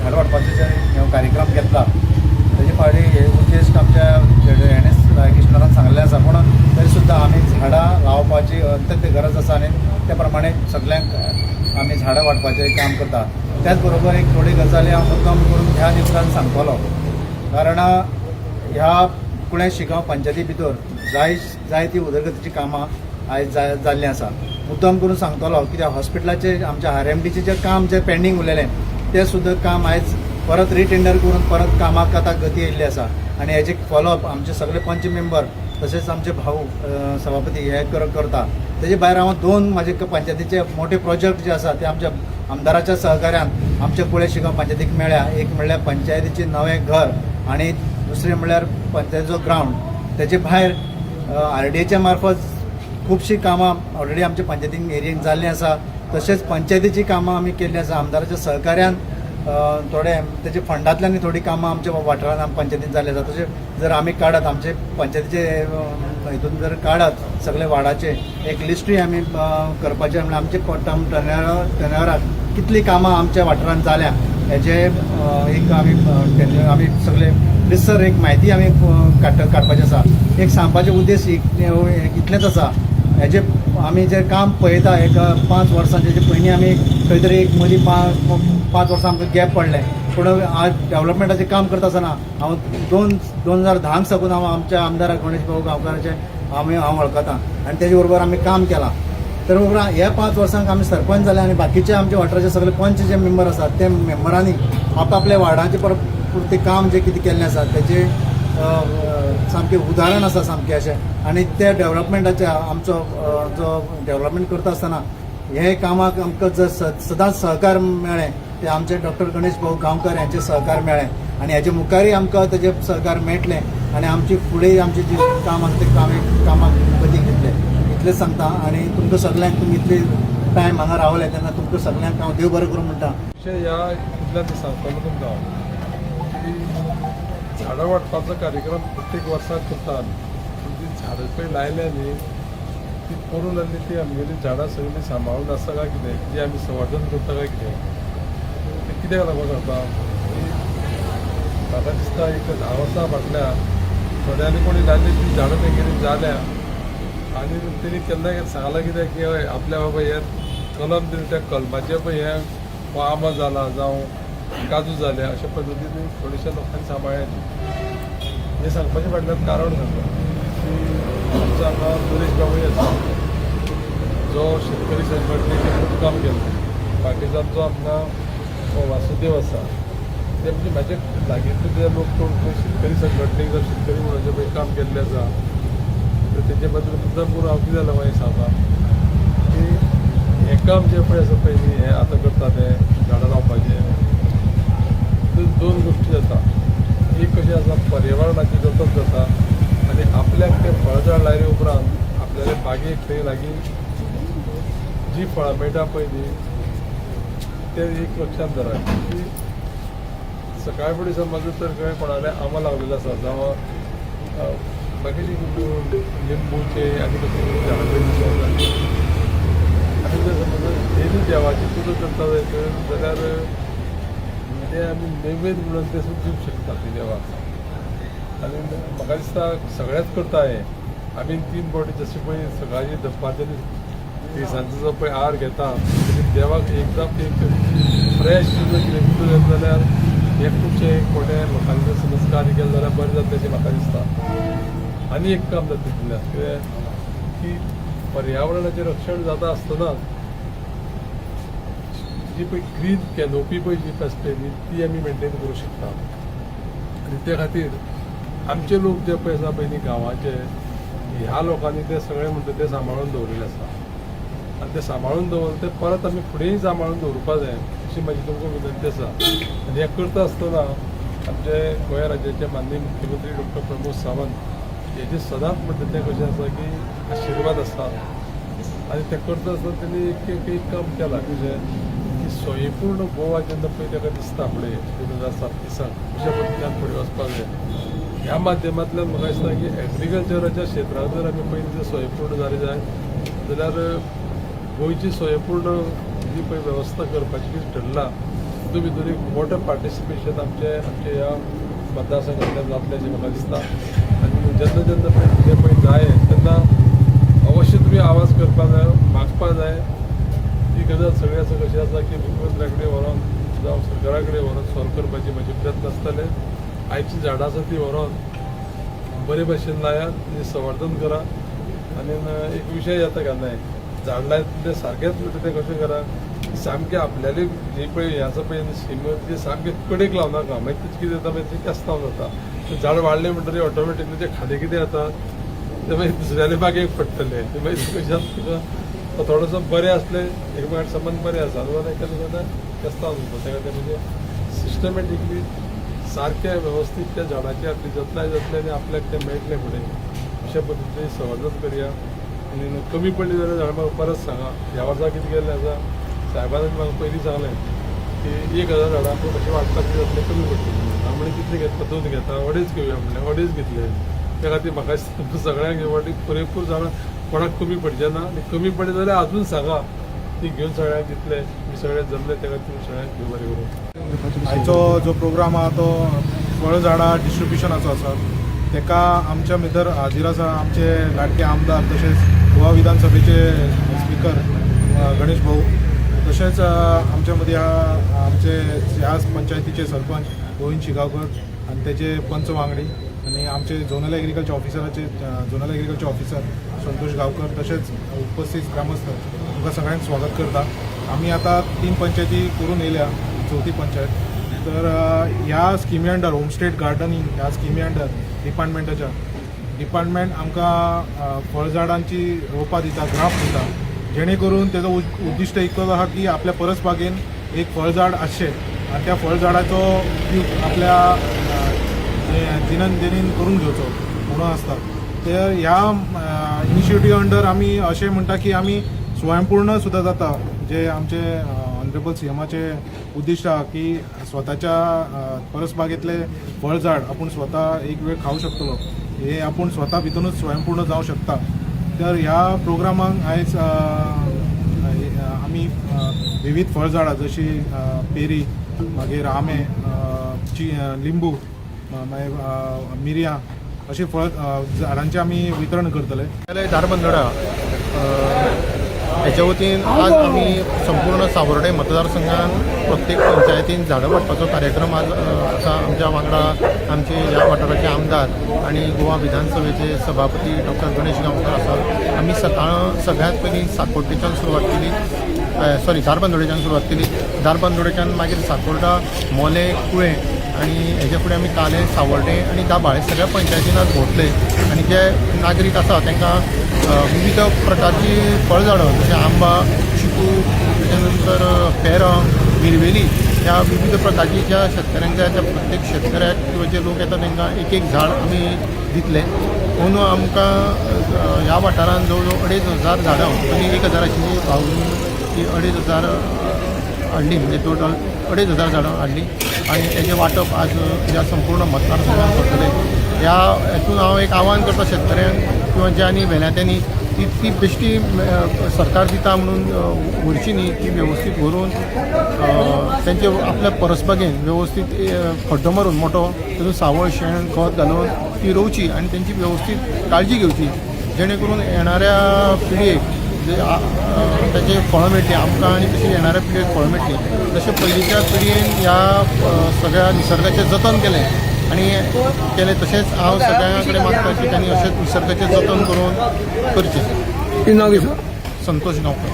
झाड वाडपाचो जो कार्यक्रम घेतला तेजे फाटी हे उद्देश आमच्या एन एस रायकृष्णारान सांगलें आसा पूण तरी सुद्दां आमी झाडां लावपाची अत्यंत गरज आसा आनी त्या प्रमाणे सगळ्यांक आमी झाडां वाडपाचें काम करता. त्याच बरोबर एक थोडी गजाली हांव मुद्दाम करून ह्या निमतान सांगतलो कारण ह्या कुणें शिगांव पंचायती भितर जायती उदरगतीची कामां आयज जाल्लीं आसा. मुद्दाम करून सांगतलो कित्याक हॉस्पिटलाचे आमच्या RMDचें जें काम जें पेंडींग उरलेलें तें सुद्दां काम आयज परत रिटेंडर करून परत कामाक आतां गती येयल्ली आसा आनी हेजे फॉलोअप आमचे सगळे पंच मेंबर तशेंच आमचे भाऊ सभापती हे करता. तेजे भायर हांव 2 म्हाजे पंचायतीचे मोठे प्रोजेक्ट जे आसा ते आमच्या आमदाराच्या सहकार्यान आमच्या कुळे शिगांव पंचायतीक मेळ्ळ्या. एक म्हणल्यार पंचायतीचें नवें घर आनी दुसरें म्हणल्यार पंचायतीचो ग्रावंड. तेजे भायर RDAच्या मार्फत खुबशीं कामां ऑलरेडी आमच्या पंचायतीन एरियेक जाल्लीं आसा. तशेंच पंचायतीची कामां आमी केल्लीं आसा आमदाराच्या सहकार्यान. थोडे तेजे फंडांतल्यान थोडी कामां आमच्या वाठारांत पंचायतीन जाल्ली आसा. तशें जर आमी काडत आमचे पंचायतीचे हितून जर काडत सगळे वार्डाचे एक लिस्टूय आमी करपाचें म्हणल्यार आमचे टर्नओवराक कितलीं कामां आमच्या वाठारांत जाल्या हेजे एक आमी सगळे रिसर एक म्हायती आमी काडपाचें आसा. एक सांगपाचें उद्देश इतलेंच आसा हेजे आमी जें काम पळयता एक 5 वर्सांचे पयलीं आमी खंय तरी एक मदीं 5 वर्सां आमकां गॅप पडलें पूण आज डेव्हलपमेंटाचें काम करता आसतना हांव 2010 साकून हांव आमच्या आमदार गणेश भाऊ गांवकाराचे हांव वळखता आनी तेजे बरोबर आमी काम केलां. तर बरोबर ह्या 5 वर्सांक आमी सरपंच जाले आनी बाकीचे आमच्या वाठाराचे सगळे पंच जे मेंबर आसात ते मेंबरांनी आपल्या वार्डाचे पुरते काम जे कितें केल्लें आसा तेजे सामकें उदाहरण आसा सामकें अशें आनी त्या डेव्हलपमेंटाचे आमचो जो डेव्हलपमेंट करता आसतना हे कामाक आमकां जर सदांच सहकार मेळ्ळें ते आमचे डॉक्टर गणेश भाऊ गांवकर यांचे सहकार मेळ्ळें आनी हेजे मुखारय आमकां तेजे सहकार मेळटलें आनी आमची फुडें आमची जी काम आसा ते कामाक गती घेतले इतलेंच सांगता. आनी तुमकां सगळ्यांक तुमी इतले टायम हांगा रावले तेन्ना तुमकां सगळ्यांक हांव देव बरें करूं म्हणटा. ह्या इतल्यान सांगतलो तुमकां की झाडां वाडपाचो कार्यक्रम प्रत्येक वर्साक करतात. जी झाडां पळय लायल्या न्ही ती पडून आनी ती आमगेली झाडां सगळीं सांबाळून आसा काय कितें जी आमी संवर्धन करता काय कितें ते कित्याक लागून जाता की म्हाका दिसता एक 10 वर्सां फाटल्यान थोड्यांनी कोणी लायली ती झाडां तेंगेली जाल्या आनी तेणी केन्ना सांगलां कितें की आपल्या बाबा हे कलम दिले त्या कलमाचे पळय हे आंबो जाला जावं काजू जाले अशा पद्दतीन थोड्याशा लोकांनी सांबाळ्यात. हे सांगपाचें फाटल्यान कारण सांगता की आमचो हांगा सुरेश बाबूय आसा जो शेतकरी संघटनेचें खूब काम केलें. बाकीच्यांचो आमकां वासुदेव आसा ते म्हणजे म्हाजे लागींतले जे लोक कोण शेतकरी संघटनेक जर शेतकरी म्हणून पळय काम केल्लें आसा तर तेजे बद्दल मुद्दाम करून हांव कितें जालें मागीर सांगता की हें काम जें पळय आसा पळय न्ही हें आतां करता तें झाडां लावपाचें 2 गोश्टी जाता. एक कशें आसा पर्यावरणाचें जतन जाता आनी आपल्याक तें फळझाड लायले उपरांत आपल्याले बागेक थंय लागीं जी फळां मेळटा पळय न्ही तें एक लक्षांत धरात की सकाळ फुडें समज तर खंय कोणाले आंबो लावलेलो आसा जावं बाकीची लिंबूचे आनी कसली झाडां पळय आनी जर समज डेली देवाची पुजा करता जाल्यार ते आमी नैवेद म्हणून ते सुद्दां दिवंक शकता ती देवाक. आनी म्हाका दिसता सगळ्याच करता हे आमी 3 फावटी जशें पळय सकाळची दनपारचे तिळसांजो जो पळय आहार घेता देवाक एकदम एक फ्रेश कितें दिलें जाल्यार हे खुबशे मोठे लोकांचे संस्कार केले जाल्यार बरें जाता अशें म्हाका दिसता. आनी एक काम जाता तितलें की पर्यावरणाचें रक्षण जाता आसतना जी पळय ग्रीन कॅनोपी पळय जी आसता न्ही ती आमी मेंटेन करूं शकता. आनी त्या खातीर आमचे लोक जे पळय आसा पळय न्ही गांवाचे ह्या लोकांनी ते सगळें म्हणटा ते सांबाळून दवरिल्लें आसा आनी ते सांबाळून दवरले ते परत आमी फुडेंय सांबाळून दवरपा जाय अशी म्हाजी तुमकां विनंती आसा. आनी हें करता आसतना आमचे गोंय राज्याचे माननीय मुख्यमंत्री डॉक्टर प्रमोद सावंत हेजे सदांच म्हणटा तें कशें आसा की आशिर्वाद आसता आनी तें करता आसतना तेणी एक काम केलां कितें की स्वयंपूर्ण गोवा जेन्ना पळय ताका दिसता फुडें 2037 अशा पद्दतीन फुडें वचपाक जाय. ह्या माध्यमांतल्यान म्हाका दिसता की एग्रीकल्चराच्या क्षेत्रांत जर आमी पळय जर स्वयंपूर्ण जाले जाय जाल्यार गोंयची स्वयंपूर्ण जी पळय वेवस्था करपाची जी ठरला हितून भितर एक मोठं पार्टिसिपेशन आमचे ह्या मतदारसंघातल्यान जातलें अशें म्हाका दिसता आनी जेन्ना जेन्ना कितें पळय जाय तेन्ना अवश्य तुमी आवाज करपा जाय मागपा जाय ती गजाल सगळ्याचो कशी आसा की मुख्यमंत्र्या कडेन व्हरोन जावं सरकारा कडेन व्हरोन सॉल्व करपाचे म्हजे प्रयत्न आसतले आयची झाडां आसा ती व्हरोन बरे भशेन लायात आनी संवर्धन करा आनी एक विशय येता केन्नाय झाड लायत सारकेंच तें कशें करा सामकें आपल्याली जी पळय हें आसा पळय स्कीम ती सामकें कडेक लावनाका मागीर तें कितें जाता मागीर तें केस्तांव जाता तें झाड वाडलें म्हणटकीर ऑटोमॅटिकली तें खाली कितें जाता ते मागीर दुसऱ्याले बागेक पडटले ते मागीर कशें आसा तुका तो थोडोसो बरें आसलें एकमेकांक संबंद बरें आसा जाल्यार केन्ना केन्ना केस्तांव जाता तेका तें म्हणजे सिस्टमॅटिकली सारकें वेवस्थीत त्या झाडाची आपली जतनाय जातली आनी आपल्याक तें मेळटलें फुडें अशा पद्दतीन संवर्धन करया आनी कमी पडली जाल्यार झाडां म्हाका परत सांगा ह्या वर्सा कितें केल्लें आसा साहेबान म्हाका पयलीं सांगलें की 1000 झाडां पूण कशें वाडपाक जातलें कमी पडटलें हांव म्हणलें कितलें घेता 2 घेता अडेच घेवया म्हणलें अडेच घेतले त्या खातीर म्हाका सगळ्यांक हे वाटी पुरेपूर झाडां कोणाक कमी पडचें ना आनी कमी पडले जाल्यार अजून सांगा ती घेवन सगळ्यांक दितले सगळें जमले त्या खातीर सगळ्यांक घेवन बरें करून आयचो जो प्रोग्राम आहा तो फळ झाडां डिस्ट्रिब्युशनाचो आसा तेका आमच्या भितर हाजीर आसा आमचे लाडके आमदार तशेंच गोवा विधानसभेचे स्पीकर गणेश भाऊ तशेंच आमच्या मदीं आमचे ह्या पंचायतीचे सरपंच गोविंद शिगांवकर आनी तेचे पंच वांगडी आनी आमचे zonal agriculture officer Santosh Gaonkar तशेंच उपस्थित ग्रामस्थ तुमकां सगळ्यांक स्वागत करता आमी आतां 3 पंचायती करून येयल्या 4थी पंचायत तर ह्या स्किमी अंडर होमस्टेड गार्डनिंग ह्या स्किमी अंडर डिपार्टमेंट आमकां फळझाडांची रोपां दिता ग्राफ्ट दिता जेणे करून तेजो उद्दिश्ट इतकोच आहा की आपल्या परसबागेन एक फळझाड आसचें आनी त्या फळझाडाचो उपयोग आपल्या दिनंदिनीन करून घेवचो म्हणून आसता तर ह्या इनिशिएटीव अंडर आमी अशें म्हणटा की आमी स्वयंपूर्ण सुद्दां जाता जे आमचे ऑनरेबल सीएमाचे उद्दिश्ट आहा की स्वताच्या परसबागेतले फळझाड आपूण स्वता एक वेळ खावं शकतलो हे आपूण स्वता भितरूनच स्वयंपूर्ण जावं शकता तर ह्या प्रोग्रामाक आयज आमी विविध फळझाडां जशी पेरी मागीर आंबे लिंबू मागीर मिरयां अशी फळ झाडांचें आमी वितरण करतले धारबंदोडा हेच्या वतीन आज आमी संपूर्ण सावर्डे मतदारसंघान प्रत्येक पंचायतीन झाडां वाटपाचो कार्यक्रम आज आसा आमच्या वांगडा आमचे ह्या वाठाराचे आमदार आनी गोवा विधानसभेचे सभापती डॉक्टर गणेश गांवकर आसा आमी सगळ्यांत पयलीं साकोर्डेच्यान सुरवात केली धारबांदोडेच्यान सुरवात केली धारबांदोडेच्यान मागीर साकोर्डा मोले कुळे आनी हेजे फुडें आमी काले सावर्डे आनी दाबाळ हे सगळ्या पंचायतीन आज भोंवतले आनी जे नागरीक आसा तांकां विविध प्रकारची फळझाडां जशें आंबा चिकू त्याच्या नंतर पेरां मिरवेली ह्या विविध प्रकारची ज्या शेतकऱ्यांक जाय त्या प्रत्येक शेतकऱ्याक किंवा जे लोक येता तांकां एक झाड आमी दितले म्हणून आमकां ह्या वाठारांत जवळ जवळ 2,500 झाडां आनी 1,000ची भाव ती 2,500 हाडली म्हणजे टोटल 2,500 झाडां हाडली आनी हेजें वांटप आज ह्या संपूर्ण मतदारसंघात करतले ह्या हेतून हांव एक आव्हान करता शेतकऱ्यांक किंवा ज्यांनी वेल्यात्यांनी ती बेश्टी सरकार दिता म्हणून व्हरची न्ही ती वेवस्थीत व्हरून तेंचे आपल्या परसबागेन वेवस्थीत खड्डो मारून मोठो तातूंत सावळ शेण खत घालून ती रोवची आनी तेंची वेवस्थीत काळजी घेवची जेणे करून येणाऱ्या पिळयेक ताचे फळां मेळटली आमकां आनी तशी येणाऱ्या पिळयेक फळां मेळटली जशें पयलींच्या पिळयेन ह्या सगळ्या निसर्गाचें जतन केलें आनी केलें तशेंच हांव सगळ्यां कडेन मागता की तांणी अशेंच निसर्गाचें जतन करून करचें. नांव कितें? संतोष गांवकर.